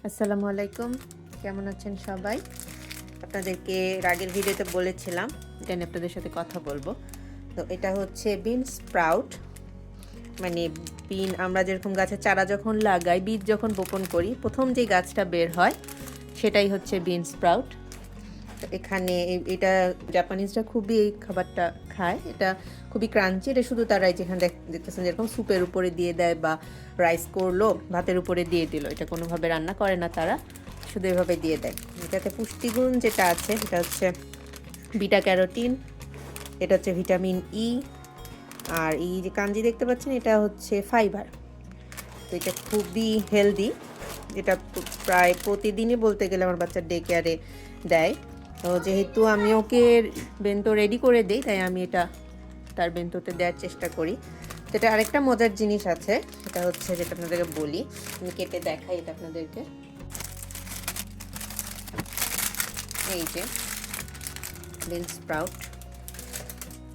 আসসালামু আলাইকুম, কেমন আছেন সবাই? আপনাদেরকে আগের ভিডিওতে বলেছিলাম এটা নিয়ে আপনাদের সাথে কথা বলবো। তো এটা হচ্ছে বিন স্প্রাউট, মানে বিন আমরা যেরকম গাছের চারা যখন লাগাই, বীজ যখন বপন করি, প্রথম যে গাছটা বের হয় সেটাই হচ্ছে বিন স্প্রাউট। তো এখানে এটা জাপানিজরা খুবই এই খাবারটা খায়, এটা খুবই ক্রাঞ্চি। এটা শুধু তারাই যেখানে দেখতেছেন যেরকম স্যুপের উপরে দিয়ে দেয় বা রাইস করলো ভাতের উপরে দিয়ে দিল, এটা কোনোভাবে রান্না করে না তারা, শুধু এভাবে দিয়ে দেয়। এটাতে পুষ্টিগুণ যেটা আছে সেটা হচ্ছে বিটা ক্যারোটিন, এটা হচ্ছে ভিটামিন ই, আর এই যে কাঞ্জি দেখতে পাচ্ছেন এটা হচ্ছে ফাইবার। তো এটা খুবই হেলদি, এটা প্রায় প্রতিদিনই বলতে গেলে আমার বাচ্চার ডে কেয়ারে দেয়। তো যেহেতু আমি ওকে বেন্তো রেডি করে দিই, তাই আমি এটা তার বেন্টোতে দেওয়ার চেষ্টা করি। যেটা আরেকটা মজার জিনিস আছে, সেটা হচ্ছে যেটা আপনাদেরকে বলি, আমি কেটে দেখাই এটা আপনাদেরকে। এই যে বিন স্প্রাউট,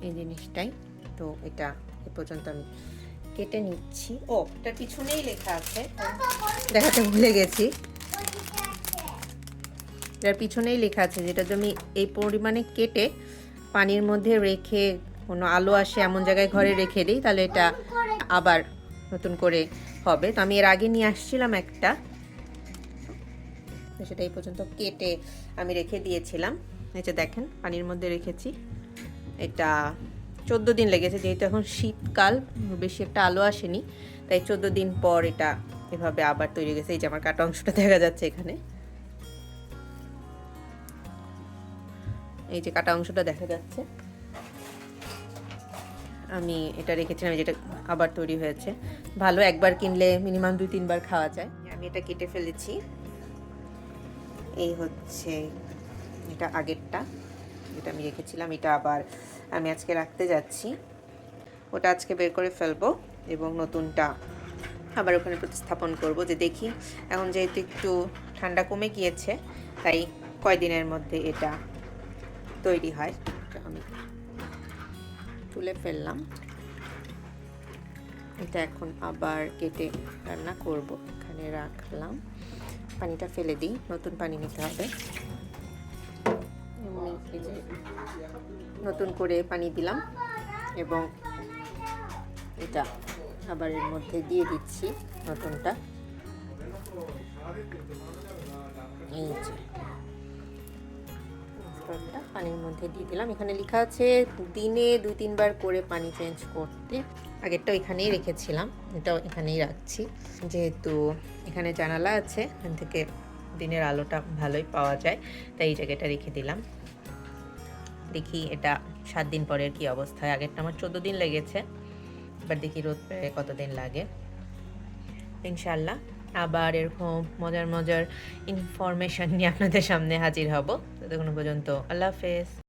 এই জিনিসটাই। তো এটা এ পর্যন্ত আমি কেটে নিচ্ছি। ও, এটার পিছনেই লেখা আছে, দেখাতে ভুলে গেছি। এটার পিছনেই লেখা আছে যেটা আমি এই পরিমাণে কেটে পানির মধ্যে রেখে কোনো আলো আসে এমন জায়গায় ঘরে রেখে দিই, তাহলে এটা আবার নতুন করে হবে। তো আমি এর আগে নিয়ে আসছিলাম একটা, সেটা এই পর্যন্ত কেটে আমি রেখে দিয়েছিলাম। এই যে দেখেন পানির মধ্যে রেখেছি, এটা 14 দিন লেগেছে, যেহেতু এখন শীতকাল বেশি একটা আলো আসেনি, তাই 14 দিন পর এটা এভাবে আবার তৈরি গেছে। এই যে আমার কাটা অংশটা দেখা যাচ্ছে এখানে, এই যে কাটা অংশটা দেখা যাচ্ছে। আমি এটা রেখেছিলাম, যেটা আবার তৈরি হয়েছে। ভালো, একবার কিনলে মিনিমাম 2-3 বার খাওয়া যায়। আমি এটা কেটে ফেলেছি। এই হচ্ছে এটা আগেরটা যেটা আমি রেখেছিলাম, এটা আবার আমি আজকে রাখতে যাচ্ছি। ওটা আজকে বের করে ফেলবো এবং নতুনটা আবার ওখানে প্রতিস্থাপন করব। যে দেখি এখন যেহেতু একটু ঠান্ডা কমে গিয়েছে, তাই কয়দিনের মধ্যে এটা তৈরি হয়। আমি তুলে ফেললাম, এটা এখন আবার কেটে রান্না করব। এখানে রাখলাম, পানিটা ফেলে দিই, নতুন পানি নিতে হবে। এই যে নতুন করে পানি দিলাম এবং এটা আবার এর মধ্যে দিয়ে দিচ্ছি নতুনটা। এই যে পানির মধ্যে দিয়ে দিলাম। এখানে লেখা আছে দিনে 2-3 বার করে পানি চেঞ্জ করতে। আগেরটা এখানেই রেখেছিলাম, এটাও এখানেই রাখছি। যেহেতু এখানে জানালা আছে, এখান থেকে দিনের আলোটা ভালোই পাওয়া যায়, তাই এই জায়গাটা রেখে দিলাম। দেখি এটা 7 দিন পরের কি অবস্থা হয়। আগেরটা আমার 14 দিন লেগেছে, এবার দেখি রোদ পেয়ে কতদিন লাগে। ইনশাল্লাহ আবার এরকম মজার মজার ইনফরমেশন নিয়ে আপনাদের সামনে হাজির হব। ততক্ষণ পর্যন্ত আল্লাহ হাফেজ।